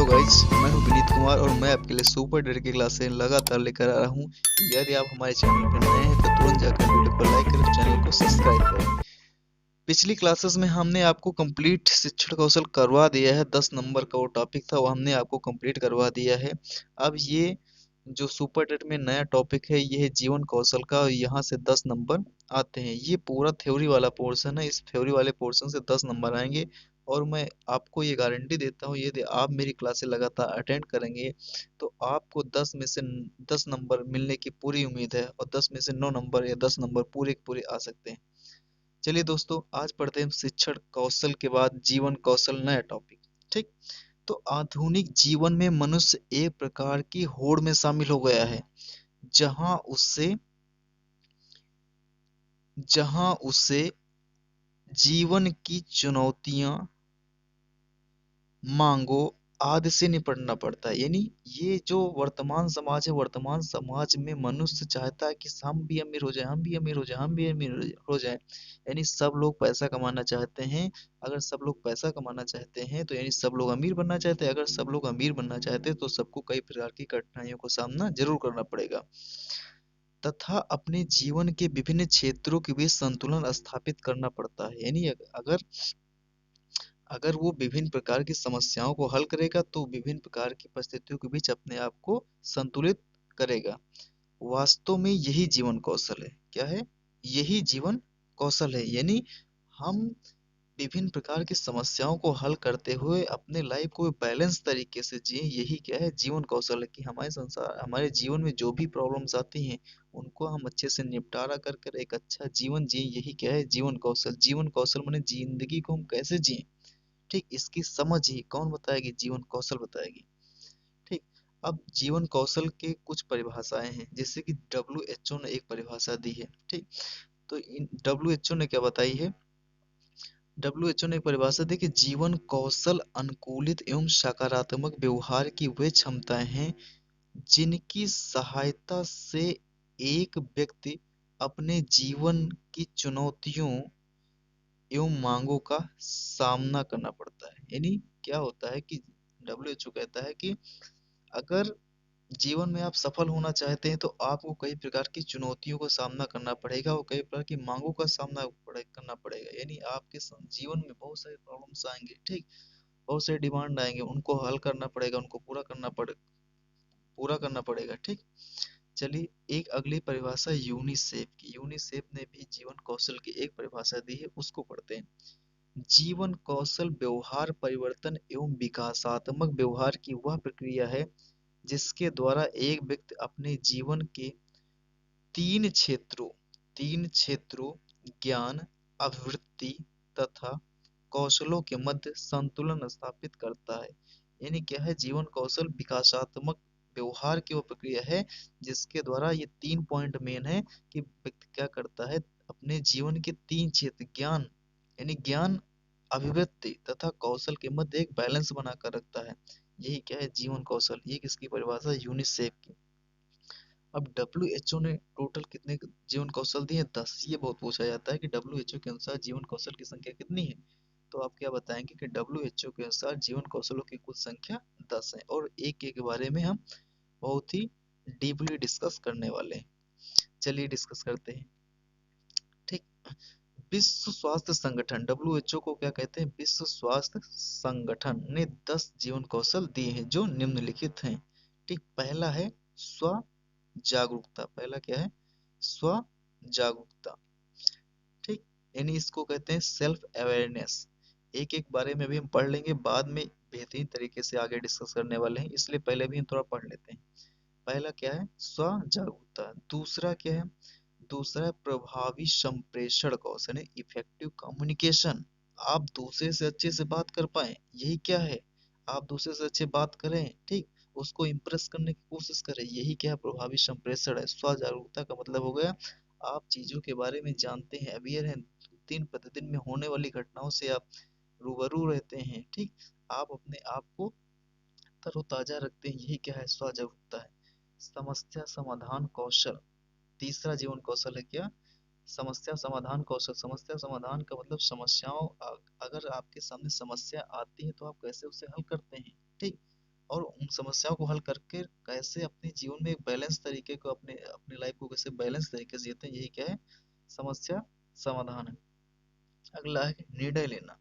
Hello guys, मैं हूं विनीत कुमार और मैं आपके लिए सुपर डेट की क्लासें लगातार लेकर आ रहा हूं। यदि आप हमारे चैनल पर नए हैं तो तुरंत जाकर वीडियो को लाइक करें, चैनल को सब्सक्राइब करें। पिछली क्लासेस में हमने आपको कंप्लीट शिक्षण कौशल करवा दिया है। 10 नंबर का वो टॉपिक था, वो हमने आपको कंप्लीट करवा दिया है। अब ये जो सुपर डेट में नया टॉपिक है, ये है जीवन कौशल का, और यहाँ से 10 नंबर आते हैं। ये पूरा थ्योरी वाला पोर्शन है, इस थ्योरी वाले पोर्शन से 10 नंबर आएंगे। और मैं आपको ये गारंटी देता हूँ, यदि आप मेरी क्लासेस लगातार अटेंड करेंगे तो आपको 10 में से 10 नंबर मिलने की पूरी उम्मीद है, और 10 में से 9 नंबर या 10 नंबर पूरे के पूरे आ सकते हैं। चलिए दोस्तों, आज पढ़ते हैं शिक्षण कौशल के बाद जीवन कौशल, नया टॉपिक। ठीक। तो आधुनिक जीवन में मनुष्य एक प्रकार की होड़ में शामिल हो गया है, जहां उससे जहां उसे जीवन की चुनौतियां, मांगों आदि से निपटना पड़ता है। यानी ये जो वर्तमान समाज है, वर्तमान समाज में मनुष्य चाहता है कि हम भी अमीर हो जाए, हम भी अमीर हो जाए, हम भी अमीर हो जाए। यानी सब लोग पैसा कमाना चाहते हैं। अगर सब लोग पैसा कमाना चाहते हैं तो यानी सब लोग अमीर बनना चाहते हैं। अगर सब लोग अमीर बनना चाहते हैं तो सबको कई प्रकार की कठिनाइयों का सामना जरूर करना पड़ेगा, तथा अपने जीवन के विभिन्न क्षेत्रों के बीच संतुलन स्थापित करना पड़ता है। यानी अगर अगर वो विभिन्न प्रकार की समस्याओं को हल करेगा तो विभिन्न प्रकार की परिस्थितियों के बीच अपने आप को संतुलित करेगा। वास्तव में यही जीवन कौशल है। क्या है? यही जीवन कौशल है। यानी हम विभिन्न प्रकार की समस्याओं को हल करते हुए अपने लाइफ को बैलेंस तरीके से जिए, यही क्या है? जीवन कौशल है। कि हमारे संसार, हमारे जीवन में जो भी प्रॉब्लम्स आती हैं उनको हम अच्छे से निपटारा कर कर एक अच्छा जीवन जिए, यही क्या है? जीवन कौशल। जीवन कौशल माने जिंदगी को हम कैसे जिए। ठीक, इसकी समझ ही कौन बताएगी? जीवन कौशल बताएगी। ठीक। अब जीवन कौशल के कुछ परिभाषाएं हैं, जैसे कि WHO ने एक परिभाषा दी है। ठीक। तो इन WHO ने क्या बताई है? WHO ने एक परिभाषा दी कि जीवन कौशल अनुकूलित एवं सकारात्मक व्यवहार की वे क्षमताएं हैं जिनकी सहायता से एक व्यक्ति अपने जीवन की चुनौतियों एवं मांगों का सामना करना पड़ता है। यानी क्या होता है कि WHO कहता है कि अगर जीवन में आप सफल होना चाहते हैं तो आपको कई प्रकार की चुनौतियों का सामना करना पड़ेगा और कई प्रकार की मांगों का सामना करना पड़ेगा। यानी आपके जीवन में बहुत सारे प्रॉब्लम्स आएंगे। ठीक। बहुत सारे डिमांड आएंगे, उनको हल करना पड़ेगा, उनको पूरा करना पड़ेगा। ठीक। चलिए, एक अगली परिभाषा यूनिसेफ की। यूनिसेफ ने भी जीवन कौशल की एक परिभाषा दी है, उसको पढ़ते हैं। जीवन कौशल व्यवहार परिवर्तन एवं विकासात्मक व्यवहार की वह प्रक्रिया है जिसके द्वारा एक व्यक्ति अपने जीवन के तीन क्षेत्रों तीन क्षेत्रों ज्ञान, अभिवृत्ति तथा कौशलों के मध्य संतुलन स्थापित करता है। यानी क्या है? जीवन कौशल विकासात्मक व्यवहार की वो प्रक्रिया है जिसके द्वारा ये 3 पॉइंट मेन है कि व्यक्ति क्या करता है, अपने जीवन के 3 क्षेत्र ज्ञान, यानी ज्ञान, अभिव्यक्ति तथा कौशल के मध्य एक बैलेंस बनाकर रखता है। यही क्या है? जीवन कौशल। ये किसकी परिभाषा? यूनिसेफ की। अब WHO ने टोटल कितने जीवन कौशल दिए? 10। ये बहुत पूछा जाता है कि WHO के अनुसार जीवन कौशल की संख्या कितनी है। तो आप क्या बताएंगे कि WHO के अनुसार जीवन कौशलों की कुल संख्या 10 है, और एक एक के बारे में हम बहुत ही डीपली डिस्कस करने वाले हैं। चलिए डिस्कस करते हैं। ठीक। विश्व स्वास्थ्य संगठन WHO को क्या कहते हैं? विश्व स्वास्थ्य संगठन ने 10 जीवन कौशल दिए हैं जो निम्नलिखित हैं। ठीक। पहला है स्व जागरूकता। पहला क्या है? स्व जागरूकता। ठीक। यानी इसको कहते हैं सेल्फ अवेयरनेस। एक एक बारे में भी हम पढ़ लेंगे, बाद में बेहतरीन तरीके से आगे डिस्कस करने वाले हैं, इसलिए पहले भी हम थोड़ा पढ़ लेते हैं। पहला क्या है? स्व जागरूकता। दूसरा क्या है? दूसरा है प्रभावी संप्रेषण कौशल, इफेक्टिव कम्युनिकेशन। आप दूसरे से अच्छे से बात कर पाए, यही क्या है? आप दूसरे से अच्छे बात करें। ठीक। उसको इम्प्रेस करने की कोशिश करें, यही क्या है? प्रभावी संप्रेषण है। स्व जागरूकता का मतलब हो गया आप चीजों के बारे में जानते हैं, अवेयर हैं, दिन प्रतिदिन में होने वाली घटनाओं से आप रूबरू रहते हैं। ठीक। आप अपने आप को तरोताजा रखते हैं, यही क्या है? स्व जागरूकता है। समस्या समाधान कौशल। तीसरा जीवन कौशल है क्या? समस्या समाधान कौशल। समस्या समाधान का मतलब समस्याओं, अगर आपके सामने समस्या आती है तो आप कैसे उसे हल करते हैं। ठीक। और उन समस्याओं को हल करके कैसे अपने जीवन में एक बैलेंस तरीके को अपने अपने लाइफ को कैसे बैलेंस तरीके से जीते हैं, यही क्या है, समस्या समाधान है। अगला है निर्णय लेना।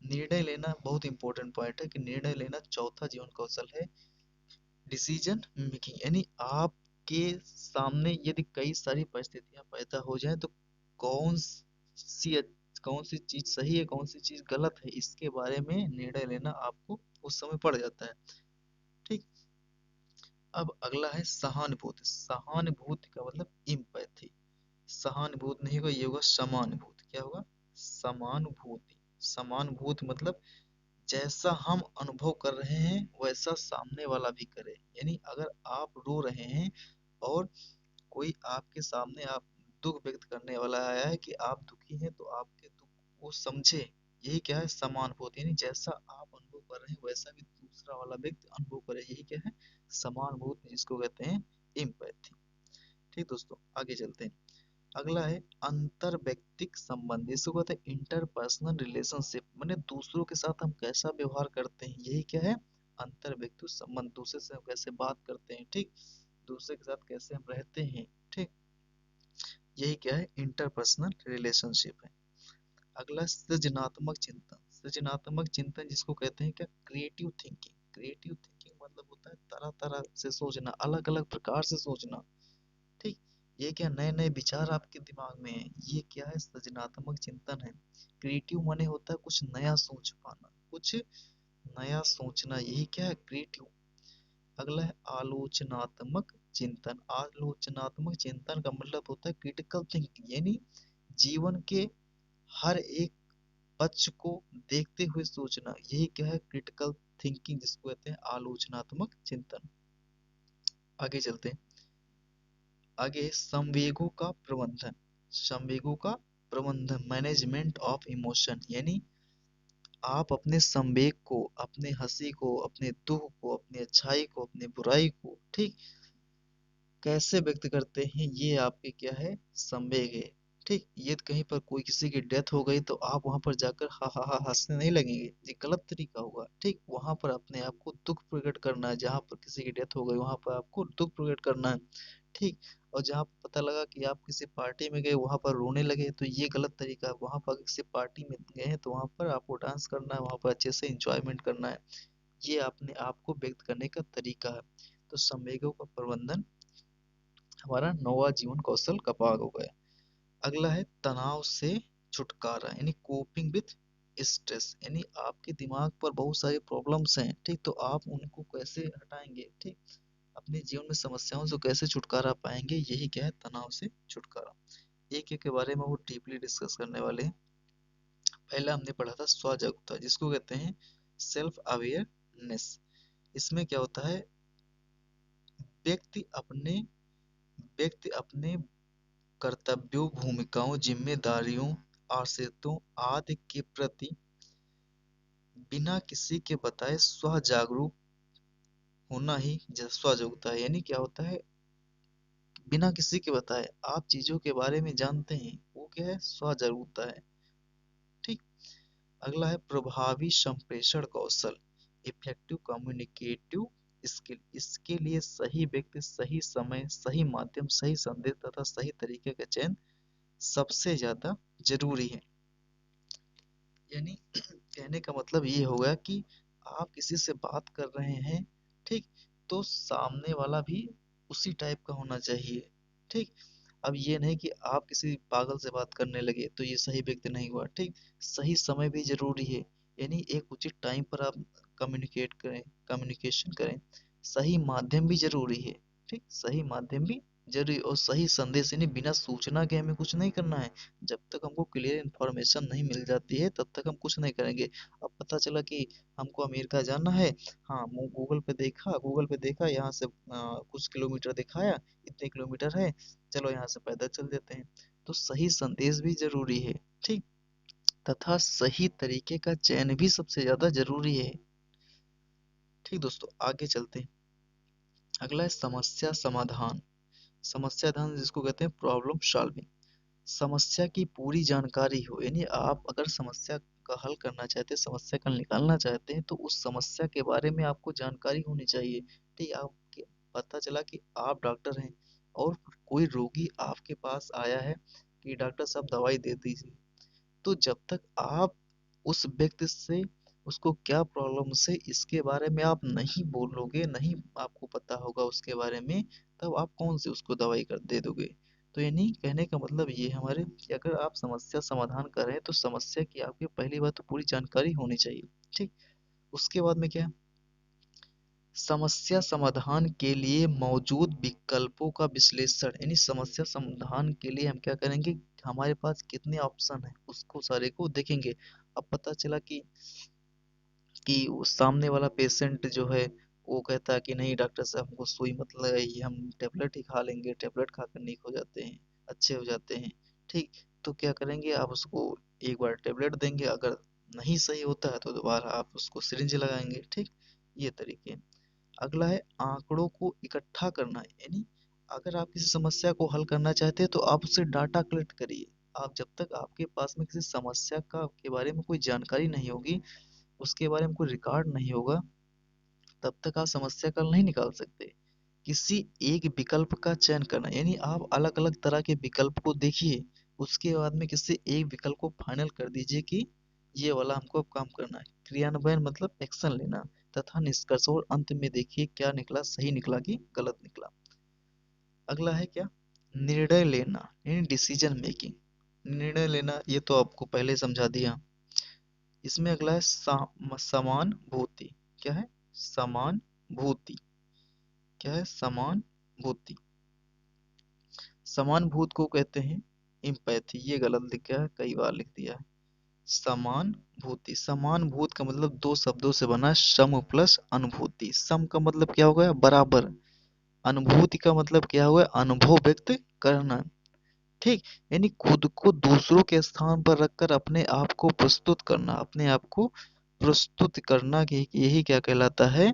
निर्णय लेना बहुत इंपॉर्टेंट पॉइंट है कि निर्णय लेना चौथा जीवन कौशल है, डिसीजन मेकिंग। यानी आपके सामने यदि कई सारी परिस्थितियां पैदा हो जाएं तो कौन सी कौन सी चीज सही है कौन सी चीज गलत है, इसके बारे में निर्णय लेना आपको उस समय पड़ जाता है। ठीक। अब अगला है सहानुभूति। सहानुभूति का मतलब इम्पैथी। सहानुभूति नहीं होगा, ये होगा समानुभूति। क्या होगा, समानुभूति। समानुभूति मतलब जैसा हम अनुभव कर रहे हैं वैसा सामने वाला भी करे। यानी अगर आप रो रहे हैं और कोई आपके सामने आप दुख व्यक्त करने वाला आया है कि आप दुखी हैं, तो आपके दुख को समझे, यही क्या है, समानुभूति। यानी जैसा आप अनुभव कर रहे हैं वैसा भी दूसरा वाला व्यक्ति अनुभव करे, यही क्या है, समानुभूति, जिसको कहते हैं इम्पैथी। ठीक दोस्तों, आगे चलते हैं। अगला है अंतर व्यक्तिक संबंध, इसको कहते हैं इंटरपर्सनल रिलेशनशिप। माने दूसरों के साथ हम कैसा व्यवहार करते हैं, यही क्या है, अंतर व्यक्तिक संबंध। दूसरे से हम कैसे बात करते हैं, ठीक, दूसरे के साथ कैसे हम रहते हैं, ठीक, यही क्या है, इंटरपर्सनल रिलेशनशिप है। अगला सृजनात्मक चिंतन। सृजनात्मक चिंतन जिसको कहते हैं क्या, क्रिएटिव थिंकिंग। क्रिएटिव थिंकिंग मतलब होता है तरह तरह से सोचना, अलग अलग प्रकार से सोचना। ठीक, ये क्या, नए नए विचार आपके दिमाग में है, ये क्या है, सृजनात्मक चिंतन है। क्रिएटिव माने होता है कुछ नया सोच पाना, कुछ नया सोचना, यही क्या है, क्रिएटिव। अगला है आलोचनात्मक चिंतन। आलोचनात्मक चिंतन का मतलब होता है क्रिटिकल थिंकिंग। यानी जीवन के हर एक पक्ष को देखते हुए सोचना, यही क्या है, क्रिटिकल थिंकिंग, जिसको कहते हैं आलोचनात्मक चिंतन। आगे चलते हैं। आगे संवेगों का प्रबंधन। संवेगों का प्रबंधन, मैनेजमेंट ऑफ इमोशन। यानी आप अपने संवेग को, अपने हंसी को, अपने दुख को, अपनी अच्छाई को, अपनी बुराई को, ठीक, कैसे व्यक्त करते हैं, ये आपके क्या है, संवेग है। ठीक, ये तो कहीं पर कोई किसी की डेथ हो गई तो आप वहां पर जाकर हा हा हा हंसने नहीं लगेंगे, ये गलत तरीका होगा। ठीक, वहां पर अपने आप को दुख प्रकट करना है, जहां पर किसी की डेथ हो गई वहां पर आपको दुख प्रकट करना है। ठीक, और जहां पता लगा कि आप किसी पार्टी में गए वहां पर रोने लगे तो ये गलत तरीका है। वहां पर किसी पार्टी में गए हैं तो वहां पर आपको डांस करना है, वहां पर अच्छे से इंजॉयमेंट करना है, ये अपने आप को व्यक्त करने का तरीका है। तो संवेगों का प्रबंधन हमारा नौवा जीवन कौशल का भाग हो गया। अगला है तनाव से छुटकारा, यानी कोपिंग विथ स्ट्रेस। यानी आपके दिमाग पर बहुत सारी प्रॉब्लम्स हैं, ठीक, तो आप उनको कैसे हटाएंगे, ठीक, अपने जीवन में समस्याओं से कैसे छुटकारा पाएंगे, यही क्या है, तनाव से छुटकारा। एक एक के बारे में वो डीपली डिस्कस करने वाले हैं। पहला हमने पढ़ा था स्व जागरूकता, जिसको कहते हैं सेल्फ अवेयरनेस। इसमें क्या होता है, व्यक्ति अपने व्यक्ति अपने कर्तव्यों, भूमिकाओं, जिम्मेदारियों, आदतों आदि के प्रति बिना किसी के बताए स्व जागरूक होना ही स्व जागरूकता है। यानी क्या होता है, बिना किसी के बताए आप चीजों के बारे में जानते हैं, वो क्या है, स्व जागरूकता है। ठीक। अगला है प्रभावी संप्रेषण कौशल, इफेक्टिव कम्युनिकेटिव स्किल। इसके लिए सही व्यक्ति, सही समय, सही माध्यम, सही संदेश तथा सही तरीके का चयन सबसे ज्यादा जरूरी है। यानी कहने का मतलब ये होगा कि आप किसी से बात कर रहे हैं, ठीक, तो सामने वाला भी उसी टाइप का होना चाहिए। ठीक, अब ये नहीं कि आप किसी पागल से बात करने लगे तो ये सही व्यक्ति नहीं हुआ। ठीक, सही समय भी जरूरी है, यानी एक उचित टाइम पर आप कम्युनिकेट करें, कम्युनिकेशन करें। सही माध्यम भी जरूरी है, ठीक, सही माध्यम भी जरूरी, और सही संदेश, यानी बिना सूचना के हमें कुछ नहीं करना है। जब तक हमको क्लियर इन्फॉर्मेशन नहीं मिल जाती है तब तक हम कुछ नहीं करेंगे। अब पता चला कि हमको अमेरिका जाना है, हाँ, गूगल पे देखा, यहाँ से कुछ किलोमीटर दिखाया, इतने किलोमीटर है, चलो यहाँ से पैदल चल देते हैं। तो सही संदेश भी जरूरी है, ठीक, तथा सही तरीके का चयन भी सबसे ज्यादा जरूरी है। ठीक दोस्तों, आगे चलते हैं। अगला है समस्या समाधान। समस्या समाधान जिसको कहते हैं प्रॉब्लम सॉल्विंग। समस्या की पूरी जानकारी हो, यानी आप अगर समस्या का हल करना चाहते हैं, समस्या का हल निकालना चाहते हैं, तो उस समस्या के बारे में आपको जानकारी होनी चाहिए। ठीक, आप पता चला कि आप डॉक्टर हैं और कोई रोगी आपके पास आया है कि डॉक्टर साहब दवाई दे दीजिए, तो जब तक आप उस व्यक्ति से उसको क्या प्रॉब्लम से इसके बारे में आप नहीं बोलोगे, नहीं आपको पता होगा उसके बारे में, तब आप कौन सी उसको दवाई कर दे दोगे। तो यानी कहने का मतलब ये हमारे कि अगर आप समस्या समाधान कर रहे हैं तो समस्या की आपकी पहली बात तो पूरी जानकारी होनी चाहिए। ठीक, उसके बाद में क्या, समस्या समाधान के लिए मौजूद विकल्पों का विश्लेषण, यानी समस्या समाधान के लिए हम क्या करेंगे, हमारे पास कितने ऑप्शन है उसको सारे को देखेंगे। अब पता चला कि उस सामने वाला पेशेंट जो है वो कहता है कि नहीं डॉक्टर साहब हमको सुई मत लगाइए, हम टेबलेट ही खा लेंगे, टेबलेट खाकर ठीक हो जाते हैं, अच्छे हो जाते हैं। ठीक, तो क्या करेंगे, आप उसको एक बार टेबलेट देंगे, अगर नहीं सही होता है तो दोबारा आप उसको सिरिंज लगाएंगे। ठीक, ये तरीके। अगला है आंकड़ों को इकट्ठा करना, यानी अगर आप किसी समस्या को हल करना चाहते हैं तो आप उससे डाटा कलेक्ट करिए। आप जब तक आपके पास में किसी समस्या का के बारे में कोई जानकारी नहीं होगी, उसके बारे में कोई रिकॉर्ड नहीं होगा, तब तक आप समस्या का हल नहीं निकाल सकते। किसी एक विकल्प का चयन करना, यानी आप अलग अलग तरह के विकल्प को देखिए, उसके बाद में किसी एक विकल्प को फाइनल कर दीजिए कि ये वाला हमको अब काम करना है। क्रियान्वयन मतलब एक्शन लेना, तथा निष्कर्ष और अंत में देखिए क्या निकला, सही निकला कि गलत निकला। अगला है क्या, निर्णय लेना, यानी डिसीजन मेकिंग। निर्णय लेना ये तो आपको पहले समझा दिया। इसमें अगला है समानुभूति। क्या है, समानुभूति। क्या है, समानुभूति। समानुभूत को कहते हैं इम्पैथी, ये गलत लिख गया है, कई बार लिख दिया है। समानुभूति, समानुभूत का मतलब दो शब्दों से बना है, सम प्लस अनुभूति। सम का मतलब क्या हो गया, बराबर। अनुभूति का मतलब क्या हुआ, अनुभव व्यक्त करना। ठीक, यानी खुद को दूसरों के स्थान पर रखकर अपने आप को प्रस्तुत करना, अपने आप को प्रस्तुत करना की यही क्या कहलाता है,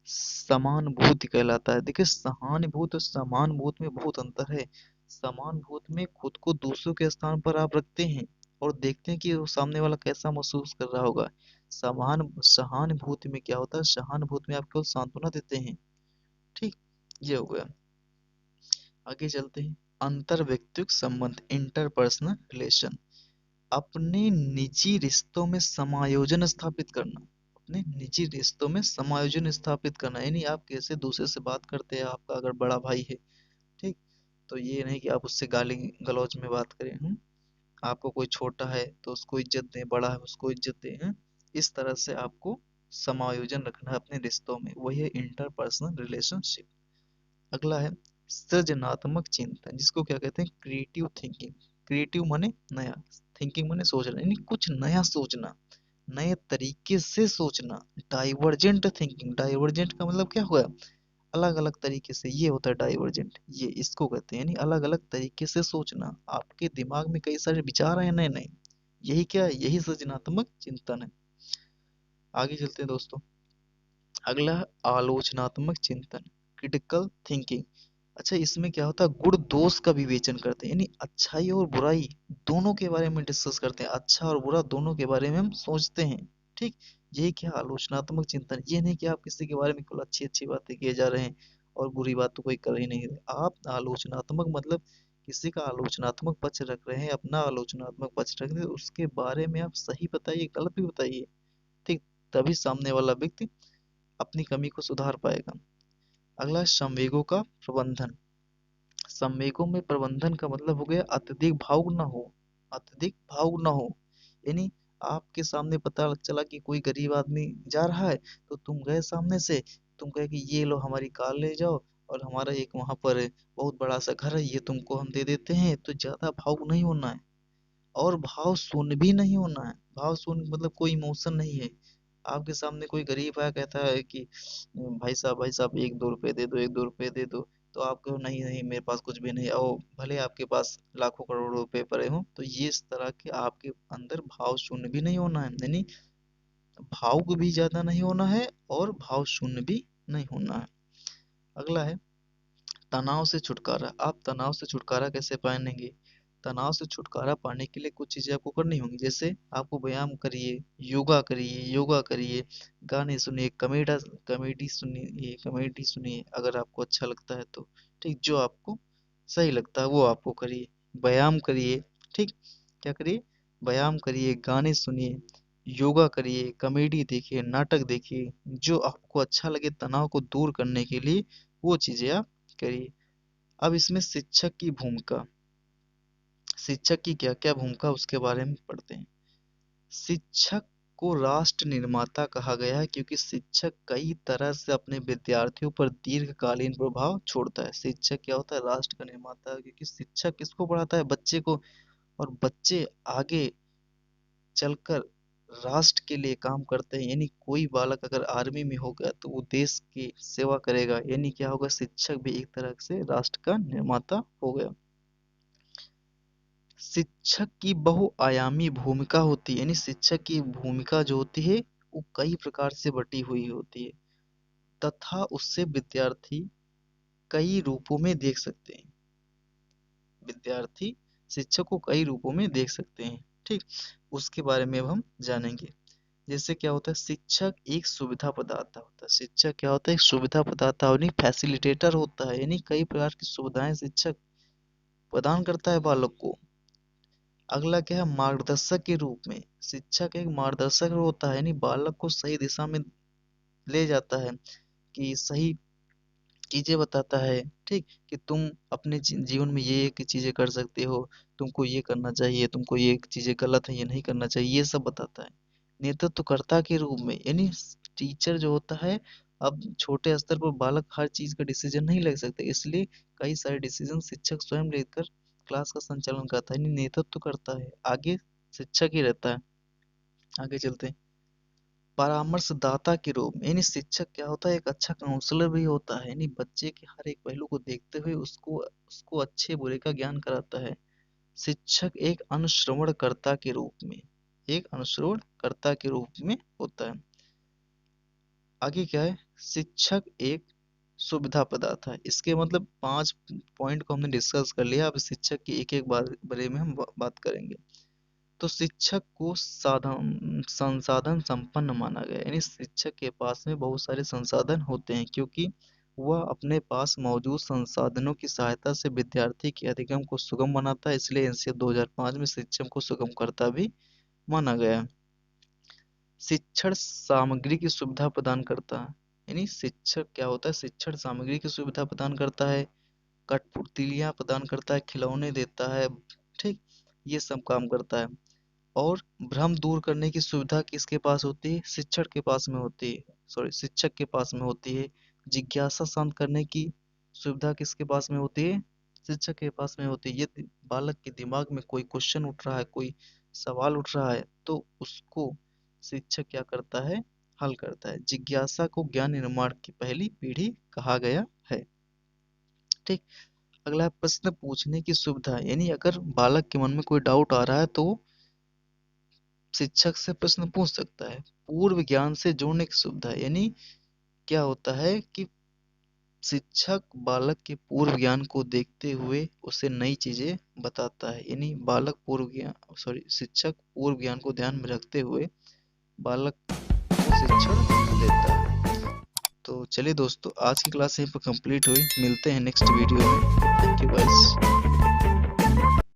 समानुभूति कहलाता है। देखिए सहानुभूति और समानुभूति में बहुत अंतर है। समानुभूति में खुद को दूसरों के स्थान पर आप रखते हैं और देखते हैं कि वो सामने वाला कैसा महसूस कर रहा होगा। सहानुभूति में क्या होता है, सहानुभूति में आप केवल सांत्वना देते हैं। ठीक, ये हो गया। आगे चलते हैं, अंतर व्यक्तिगत संबंध, इंटरपर्सनल रिलेशन। अपने निजी रिश्तों में समायोजन स्थापित करना, अपने निजी रिश्तों में समायोजन स्थापित करना, यानी आप कैसे दूसरे से बात करते हैं। आपका अगर बड़ा भाई है, ठीक, तो ये नहीं कि आप उससे गाली गलौज में बात करें। आपको कोई छोटा है तो उसको इज्जत दें, बड़ा है उसको इज्जत दें। इस तरह से आपको समायोजन रखना है अपने रिश्तों में, वही है इंटरपर्सनल रिलेशनशिप। अगला है सृजनात्मक चिंतन, जिसको क्या कहते हैं, क्रिएटिव थिंकिंग। क्रिएटिव माने नया, थिंकिंग माने सोचना, यानी कुछ नया सोचना, नए तरीके से सोचना। डाइवर्जेंट थिंकिंग, डाइवर्जेंट का मतलब क्या हुआ, अलग अलग तरीके से, ये होता है डाइवर्जेंट, ये इसको कहते हैं, यानी अलग अलग तरीके से सोचना। आपके दिमाग में कई सारे विचार आए नए नए, यही क्या है, यही सृजनात्मक चिंतन है। आगे चलते हैं दोस्तों। अगला है आलोचनात्मक चिंतन, क्रिटिकल थिंकिंग। अच्छा, इसमें क्या होता है, गुण दोष का विवेचन करते हैं, यानी अच्छाई और बुराई दोनों के बारे में डिस्कस करते हैं, अच्छा और बुरा दोनों के बारे में हम सोचते हैं। ठीक, यही क्या आलोचनात्मक चिंतन। ये नहीं कि आप किसी के बारे में केवल अच्छी अच्छी बातें किए जा रहे हैं और बुरी बात तो कोई कर ही नहीं रहे। आप आलोचनात्मक मतलब किसी का आलोचनात्मक पक्ष रख रहे हैं, अपना आलोचनात्मक पक्ष रख रहे हैं, उसके बारे में आप सही बताइए, गलत भी बताइए। ठीक, तभी सामने वाला व्यक्ति अपनी कमी को सुधार पाएगा। अगला है संवेगों का प्रबंधन। संवेगों में प्रबंधन का मतलब हो गया अत्यधिक भावुक ना हो, अत्यधिक भावुक ना हो। यानी आपके सामने पता चला कि कोई गरीब आदमी जा रहा है, तो तुम गए सामने से, तुम कहे कि ये लो हमारी कार ले जाओ और हमारा एक वहां पर बहुत बड़ा सा घर है, ये तुमको हम दे देते हैं। तो ज्यादा भावुक नहीं होना है और भाव शून्य भी नहीं होना है। भाव शून्य मतलब कोई इमोशन नहीं है। आपके सामने कोई गरीब आया कहता है कि भाई साहब 1-2 रुपए दे दो, 1-2 रुपए दे दो, तो आप कहो नहीं नहीं मेरे पास कुछ भी नहीं, और भले आपके पास लाखों करोड़ों रुपए पड़े हों। तो ये इस तरह के आपके अंदर भाव शून्य भी नहीं होना है, यानी भावुक भी ज्यादा नहीं होना है और भाव शून्य भी नहीं होना है। अगला है तनाव से छुटकारा। आप तनाव से छुटकारा कैसे पाएंगे, तनाव से छुटकारा पाने के लिए कुछ चीजें आपको करनी होंगी, जैसे आपको व्यायाम करिए, योगा करिए, गाने सुनिए, कमेडी सुनिए अगर आपको अच्छा लगता है तो। ठीक, जो आपको सही लगता है वो आपको करिए। व्यायाम करिए, ठीक, क्या करिए, व्यायाम करिए, गाने सुनिए, योगा करिए, कमेडी देखिए, नाटक देखिए, जो आपको अच्छा लगे तनाव को दूर करने के लिए वो चीजें आप करिए। अब इसमें शिक्षक की क्या क्या भूमिका उसके बारे में पढ़ते हैं। शिक्षक को राष्ट्र निर्माता कहा गया है क्योंकि शिक्षक कई तरह से अपने विद्यार्थियों पर दीर्घकालीन प्रभाव छोड़ता है। शिक्षक क्या होता है, राष्ट्र का निर्माता, क्योंकि शिक्षक किसको पढ़ाता है, बच्चे को, और बच्चे आगे चलकर राष्ट्र के लिए काम करते हैं। यानी कोई बालक अगर आर्मी में होगा तो वो देश की सेवा करेगा, यानी क्या होगा, शिक्षक भी एक तरह से राष्ट्र का निर्माता हो गया। शिक्षक की बहुआयामी भूमिका होती है, यानी शिक्षक की भूमिका जो होती है वो कई प्रकार से बटी हुई होती है तथा उससे विद्यार्थी कई रूपों में देख सकते हैं। विद्यार्थी शिक्षक को कई रूपों में देख सकते हैं, ठीक, उसके बारे में अब हम जानेंगे। जैसे क्या होता है, शिक्षक एक सुविधा प्रदाता होता है। शिक्षक क्या होता है, एक सुविधा प्रदाता यानी फैसिलिटेटर होता है, यानी कई प्रकार की सुविधाएं शिक्षक प्रदान करता है बालक को। अगला क्या है, मार्गदर्शक के रूप में शिक्षक एक मार्गदर्शक होता है, यानी बालक को सही दिशा में ले जाता है, कि सही चीजें बताता है, ठीक, कि तुम अपने जीवन में ये चीजें कर सकते हो, तुमको ये करना चाहिए, तुमको ये चीजें गलत है ये नहीं करना चाहिए, ये सब बताता है। नेतृत्वकर्ता के रूप में, यानी टीचर जो होता है, अब छोटे स्तर पर बालक हर चीज का डिसीजन नहीं ले सकते, इसलिए कई सारे डिसीजन शिक्षक स्वयं लेकर क्लास का संचालन करता है, यानी नेतृत्व करता है, आगे शिक्षक ही रहता है। आगे चलते हैं, परामर्शदाता के रूप में, यानी शिक्षक क्या होता है, एक अच्छा काउंसलर भी होता है, यानी बच्चे के हर एक पहलू को देखते हुए उसको उसको अच्छे बुरे का ज्ञान कराता है। शिक्षक एक अनुश्रवणकर्ता के रूप में, एक अनुश्रवणकर्ता के रूप में होता है। आगे क्या है, शिक्षक एक सुविधा प्रदाता है। इसके मतलब 5 पॉइंट को हमने डिस्कस कर लिया, अब शिक्षक की एक एक बारे में हम बात करेंगे। तो शिक्षक को साधन संसाधन संपन्न माना गया, यानी शिक्षक के पास में बहुत सारे संसाधन होते हैं, क्योंकि वह अपने पास मौजूद संसाधनों की सहायता से विद्यार्थी के अधिगम को सुगम बनाता है, इसलिए एनसीएफ 2005 में शिक्षक को सुगमकर्ता भी माना गया है। शिक्षण सामग्री की सुविधा प्रदान करता है, यानी शिक्षक क्या होता है, शिक्षण सामग्री की सुविधा प्रदान करता है, कठपुतलियां प्रदान करता है, खिलौने देता है, ठीक, ये सब काम करता है। और भ्रम दूर करने की सुविधा किसके पास होती है, शिक्षक के पास में होती है, सॉरी शिक्षक के पास में होती है। जिज्ञासा शांत करने की सुविधा किसके पास में होती है, शिक्षक के पास में होती है। यदि बालक के दिमाग में कोई क्वेश्चन उठ रहा है, कोई सवाल उठ रहा है, तो उसको शिक्षक क्या करता है, हल करता है। जिज्ञासा को ज्ञान निर्माण की पहली पीढ़ी कहा गया है, ठीक। अगला है प्रश्न पूछने की सुविधा, यानी अगर बालक के मन में कोई डाउट आ रहा है तो शिक्षक से प्रश्न पूछ सकता है। पूर्व ज्ञान से जोड़ने की सुविधा, यानी क्या होता है कि शिक्षक बालक के पूर्व ज्ञान को देखते हुए उसे नई चीजें बताता है, यानी बालक पूर्व ज्ञान, सॉरी शिक्षक पूर्व ज्ञान को ध्यान में रखते हुए बालक को शिक्षण देता है। तो चलिए दोस्तों, आज की क्लास यहीं पर कंप्लीट हुई, मिलते हैं नेक्स्ट वीडियो में। Thank you guys.